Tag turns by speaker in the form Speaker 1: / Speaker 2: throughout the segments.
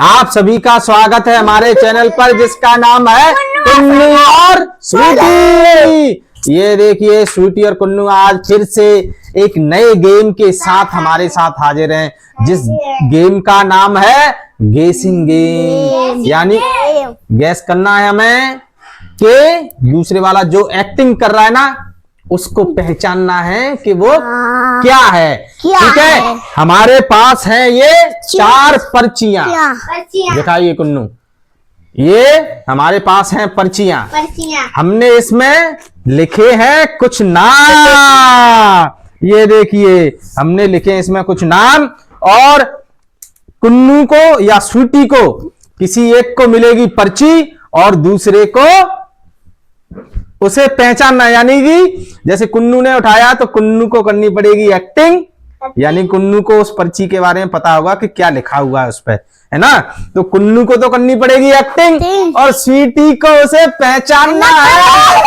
Speaker 1: आप सभी का स्वागत है हमारे चैनल पर जिसका नाम है कुन्नू और स्वीटी। ये देखिए स्वीटी और कुन्नू आज फिर से एक नए गेम के साथ हमारे साथ हाजिर हैं, जिस गेम का नाम है गेसिंग गेम। यानी गैस करना है हमें कि दूसरे वाला जो एक्टिंग कर रहा है ना उसको पहचानना है कि वो क्या है। ठीक है, हमारे पास है ये 4 पर्चियां। दिखाइए कुन्नू, ये हमारे पास हैं पर्चियां। हमने इसमें लिखे हैं कुछ नाम। ये देखिए हमने लिखे हैं इसमें कुछ नाम, और कुन्नू को या स्वीटी को किसी एक को मिलेगी पर्ची और दूसरे को उसे पहचानना। यानी कि जैसे कुन्नू ने उठाया तो कुन्नू को करनी पड़ेगी एक्टिंग, यानी कुन्नू को उस पर्ची के बारे में पता होगा कि क्या लिखा हुआ है उस पर, है ना। तो कुन्नू को तो करनी पड़ेगी एक्टिंग और स्वीटी को उसे पहचानना है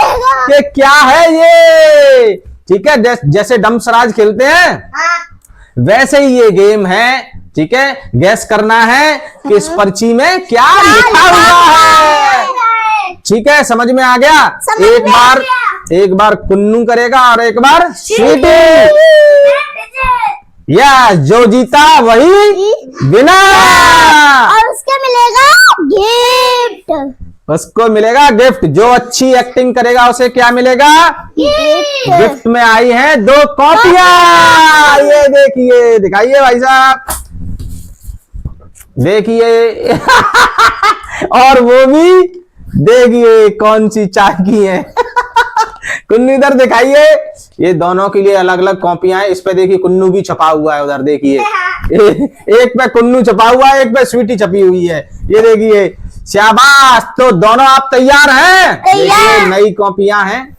Speaker 1: कि क्या है ये। ठीक है, जैसे डमसराज खेलते हैं वैसे ही ये गेम है। ठीक है, गैस करना है कि इस पर्ची में क्या लिखा हुआ है। ठीक है, समझ में आ गया। एक बार कुन्नू करेगा और एक बार स्वीटी। या जो जीता वही विनर,
Speaker 2: और उसके मिलेगा गिफ्ट।
Speaker 1: उसको मिलेगा गिफ्ट। जो अच्छी एक्टिंग करेगा उसे क्या मिलेगा? गिफ्ट में आई है 2 कॉपियां। ये देखिए, दिखाइए भाई साहब, देखिए और वो भी देखिए कौन सी चाय की है। कुन्नू इधर दिखाइए, ये दोनों के लिए अलग अलग कॉपियां हैं। इस पे देखिए कुन्नू भी छपा हुआ है, उधर देखिए एक पे कुन्नू छपा हुआ है, एक पे स्वीटी छपी हुई है। ये देखिए, शाबाश। तो दोनों आप तैयार हैं? देखिए नई कॉपियां हैं,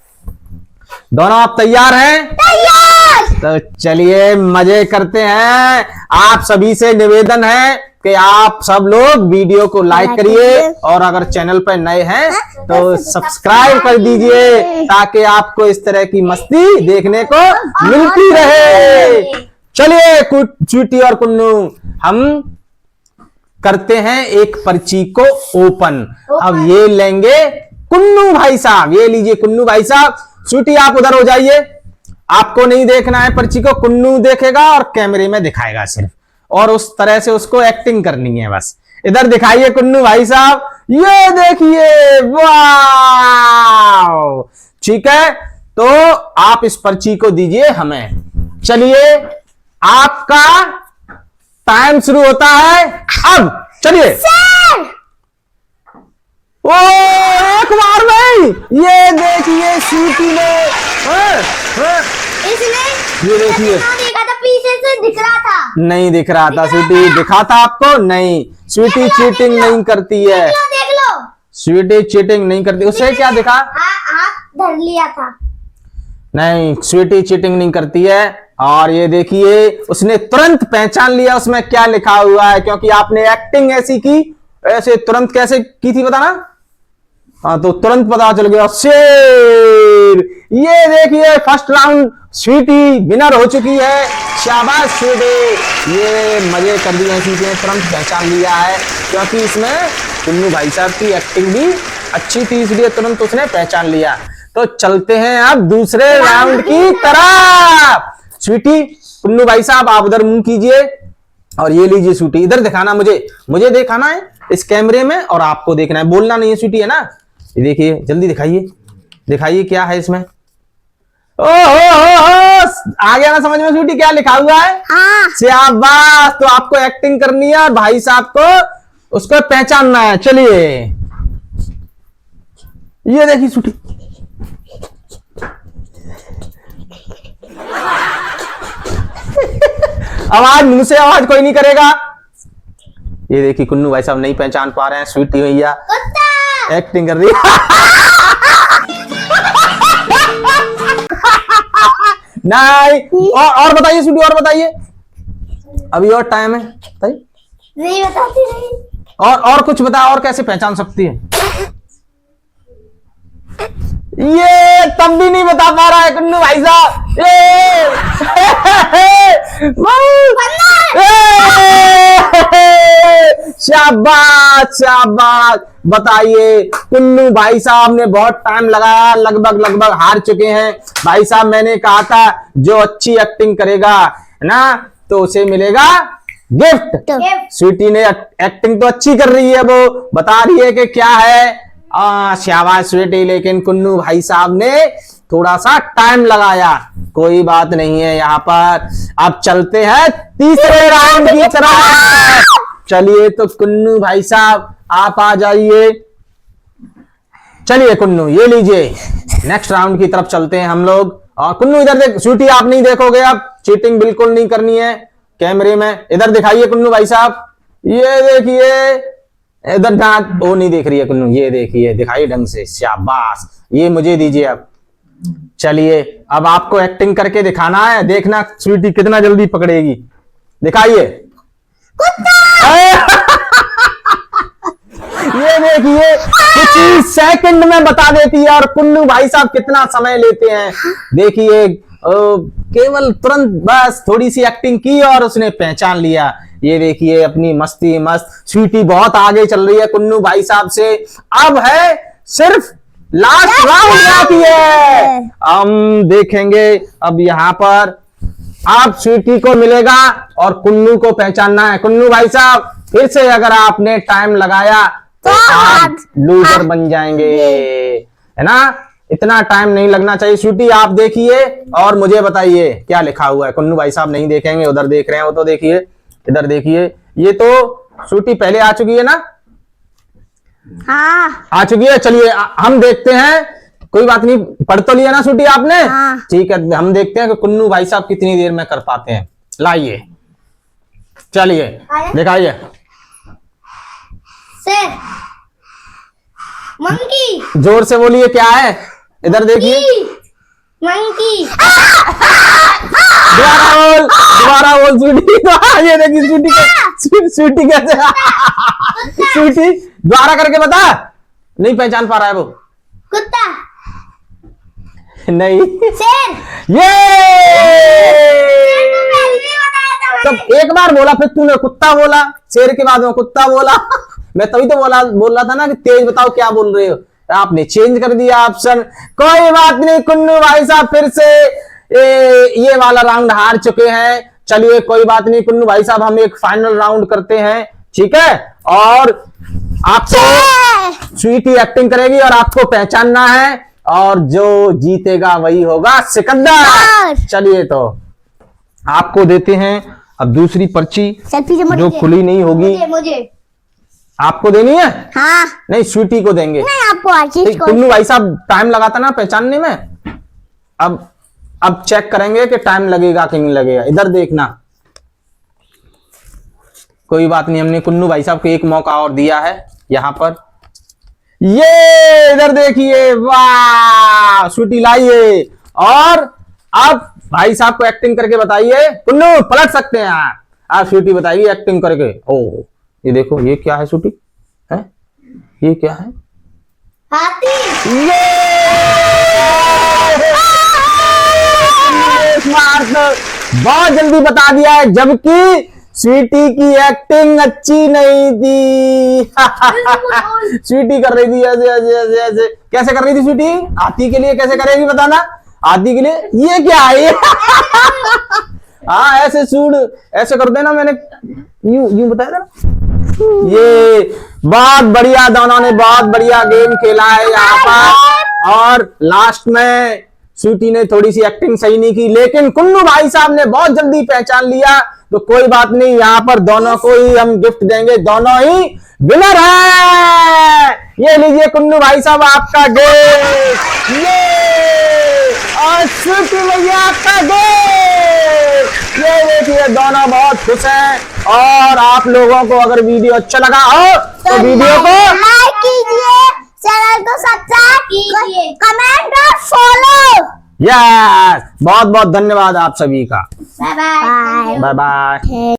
Speaker 1: दोनों आप तैयार हैं?
Speaker 2: तैयार।
Speaker 1: तो चलिए मजे करते हैं। आप सभी से निवेदन है कि आप सब लोग वीडियो को लाइक करिए और अगर चैनल पर नए हैं तो सब्सक्राइब कर दीजिए, ताकि आपको इस तरह की मस्ती देखने को मिलती रहे। चलिए स्वीटी और कुन्नू, हम करते हैं एक पर्ची को ओपन। अब ये लेंगे कुन्नू भाई साहब, ये लीजिए कुन्नू भाई साहब। स्वीटी आप उधर हो जाइए, आपको नहीं देखना है पर्ची को, कुन्नू देखेगा और कैमरे में दिखाएगा सिर्फ, और उस तरह से उसको एक्टिंग करनी है बस। इधर दिखाइए कुन्नू भाई साहब, ये देखिए, वाह। ठीक है, तो आप इस पर्ची को दीजिए हमें। चलिए आपका टाइम शुरू होता है अब। चलिए ओ एक बार में ये देखिए स्वीटी ने
Speaker 2: इसने
Speaker 1: ये देखिए
Speaker 2: देखा था, पीछे से दिख रहा था।
Speaker 1: नहीं दिख रहा था स्वीटी, दिखा था आपको? नहीं, स्वीटी चीटिंग नहीं करती है।
Speaker 2: देख लो,
Speaker 1: स्वीटी चीटिंग नहीं करती। उसे क्या दिखा?
Speaker 2: हाथ धर लिया था।
Speaker 1: नहीं, स्वीटी चीटिंग नहीं करती है। और ये देखिए उसने तुरंत पहचान लिया उसमें क्या लिखा हुआ है, क्योंकि आपने एक्टिंग ऐसी की। ऐसे तुरंत कैसे की थी बताना? हाँ, तो तुरंत पता चल गया, शेर। ये देखिए फर्स्ट राउंड स्वीटी विनर हो चुकी है। शाबाश स्वीटी, ये मजे कर दिए, चीजें तुरंत पहचान लिया है, क्योंकि इसमें कुन्नू भाई साहब की एक्टिंग भी अच्छी थी, इसलिए तुरंत उसने पहचान लिया। तो चलते हैं अब दूसरे राउंड की तरफ। स्वीटी, कुन्नू भाई साहब आप उधर मुंह कीजिए, और ये लीजिए स्वीटी, इधर दिखाना, मुझे दिखाना है इस कैमरे में, और आपको देखना है, बोलना नहीं है स्वीटी, है ना। ये देखिए जल्दी दिखाइए क्या है इसमें। ओहो, आ गया ना समझ में स्वीटी क्या लिखा हुआ है?
Speaker 2: हाँ।
Speaker 1: शाबाश। तो आपको एक्टिंग करनी है और भाई साहब को उसको पहचानना है। चलिए ये देखिए स्वीटी, आवाज मुंह से आवाज कोई नहीं करेगा। ये देखिए कुन्नू भाई साहब नहीं पहचान पा रहे हैं, स्वीटी भैया एक्टिंग कर रही है। नहीं, और बताइए स्वीटी, और बताइए, अभी और टाइम है, बताइए।
Speaker 2: नहीं बताती नहीं।
Speaker 1: और कुछ बता, और कैसे पहचान सकती है? ये तब भी नहीं बता पा रहा है कुन्नू भाई साहब। ये शाबाश शाबाश। बताइए कुन्नू भाई साहब ने बहुत टाइम लगाया, लगभग हार चुके हैं। भाई साहब मैंने कहा था जो अच्छी एक्टिंग करेगा है ना तो उसे मिलेगा गिफ्ट। स्वीटी ने एक्टिंग तो अच्छी कर रही है, वो बता रही है कि क्या है। शाबाश स्वीटी, लेकिन कुन्नू भाई साहब ने थोड़ा सा टाइम लगाया। कोई बात नहीं है, यहाँ पर अब चलते हैं तीसरे राउंड की तरफ। चलिए तो कुन्नू भाई साहब आप आ जाइए। चलिए कुन्नू ये लीजिए, नेक्स्ट राउंड की तरफ चलते हैं हम लोग। और कुन्नू इधर देख, स्वीटी आप नहीं देखोगे, अब चीटिंग बिल्कुल नहीं करनी है कैमरे में। इधर दिखाइए कुन्नू भाई साहब, ये देखिए इधर दांत, वो नहीं देख रही है कुन्नू, ये देखिए, दिखाइए ढंग से। शाबाश, ये मुझे दीजिए अब। चलिए अब आपको एक्टिंग करके दिखाना है, देखना स्वीटी कितना जल्दी पकड़ेगी। दिखाइए। ये देखिए कुछ ही सेकंड में बता देती है, और कुन्नू भाई साहब कितना समय लेते हैं। देखिए केवल तुरंत बस थोड़ी सी एक्टिंग की और उसने पहचान लिया। ये देखिए अपनी मस्ती मस्त स्वीटी बहुत आगे चल रही है कुन्नू भाई साहब से। अब है सिर्फ लास्ट राउंड बाकी है, हम देखेंगे अब यहाँ पर आप स्वीटी को मिलेगा और कुन्नू को पहचानना है। कुन्नू भाई साहब फिर से अगर आपने टाइम लगाया तो आप लूजर बन जाएंगे, है ना। इतना टाइम नहीं लगना चाहिए। स्वीटी आप देखिए और मुझे बताइए क्या लिखा हुआ है। कुन्नू भाई साहब नहीं देखेंगे, उधर देख रहे हैं वो, तो देखिए इधर देखिए। ये तो स्वीटी पहले आ चुकी है ना।
Speaker 2: हाँ
Speaker 1: आ चुकी है। चलिए हम देखते हैं, कोई बात नहीं, पढ़ तो लिया ना स्वीटी आपने।
Speaker 2: हाँ।
Speaker 1: ठीक है, हम देखते हैं कि कुन्नू भाई साहब कितनी देर में कर पाते हैं। लाइए, चलिए दिखाइए।
Speaker 2: शेर, मंकी,
Speaker 1: जोर से बोलिए क्या है। इधर देखिए,
Speaker 2: मंकी,
Speaker 1: दोबारा बोल स्वीटी। ये देखिए स्वीटी, स्वीटी कैसे, स्वीटी दोबारा करके बता। नहीं पहचान पा रहा है वो।
Speaker 2: कुत्ता,
Speaker 1: नहीं,
Speaker 2: शेर।
Speaker 1: ये तो एक बार बोला, फिर तूने कुत्ता बोला, शेर के बाद में कुत्ता बोला। मैं तभी तो बोल रहा था ना कि तेज बताओ क्या बोल रहे हो, आपने चेंज कर दिया ऑप्शन। कोई बात नहीं, कुन्नू भाई साहब फिर से ये वाला राउंड हार चुके हैं। चलिए कोई बात नहीं कुन्नू भाई साहब, हम एक फाइनल राउंड करते हैं, ठीक है। और आपको स्वीटी एक्टिंग करेगी और आपको पहचानना है, और जो जीतेगा वही होगा सिकंदर। चलिए तो आपको देते हैं अब दूसरी पर्ची, जो खुली नहीं होगी।
Speaker 2: मुझे
Speaker 1: आपको देनी है।
Speaker 2: हाँ
Speaker 1: नहीं स्वीटी को देंगे।
Speaker 2: नहीं, आपको आशीष को।
Speaker 1: कुन्नू भाई साहब टाइम लगाता ना पहचानने में। अब चेक करेंगे कि टाइम लगेगा कि नहीं लगेगा। इधर देखना, कोई बात नहीं, हमने कुन्नू भाई साहब को एक मौका और दिया है यहाँ पर। ये इधर देखिए, वाह स्वीटी लाइए। और अब भाई साहब को एक्टिंग करके बताइए। कुन्नू पलट सकते हैं आप स्वीटी बताइए एक्टिंग करके। ओ ये देखो, ये क्या है स्वीटी, है ये क्या है।
Speaker 2: हाथी,
Speaker 1: ये स्मार्ट, बहुत जल्दी बता दिया है, जबकि स्वीटी की एक्टिंग अच्छी नहीं थी। स्वीटी कर रही थी ऐसे ऐसे ऐसे ऐसे। कैसे कर रही थी स्वीटी? हाथी के लिए कैसे करेगी बताना। हाथी के लिए ये क्या है? हाँ ऐसे सूट ऐसे कर देना, मैंने यूं बताया था ना। ये बहुत बढ़िया, दोनों ने बहुत बढ़िया गेम खेला है यहाँ पर। और लास्ट में स्वीटी ने थोड़ी सी एक्टिंग सही नहीं की, लेकिन कुन्नू भाई साहब ने बहुत जल्दी पहचान लिया। तो कोई बात नहीं, यहाँ पर दोनों को ही हम गिफ्ट देंगे, दोनों ही विनर है। ये लीजिए कुन्नू भाई साहब आपका गिफ्ट, ये और स्वीटी भैया आपका गिफ्ट। ये देखिए दोनों बहुत खुश हैं। और आप लोगों को अगर वीडियो अच्छा लगा हो तो वीडियो को
Speaker 2: लाइक कीजिए, चैनल को सब्सक्राइब कीजिए, कमेंट और फॉलो।
Speaker 1: यस, बहुत बहुत धन्यवाद आप सभी का।
Speaker 2: Bye bye.
Speaker 1: Bye bye.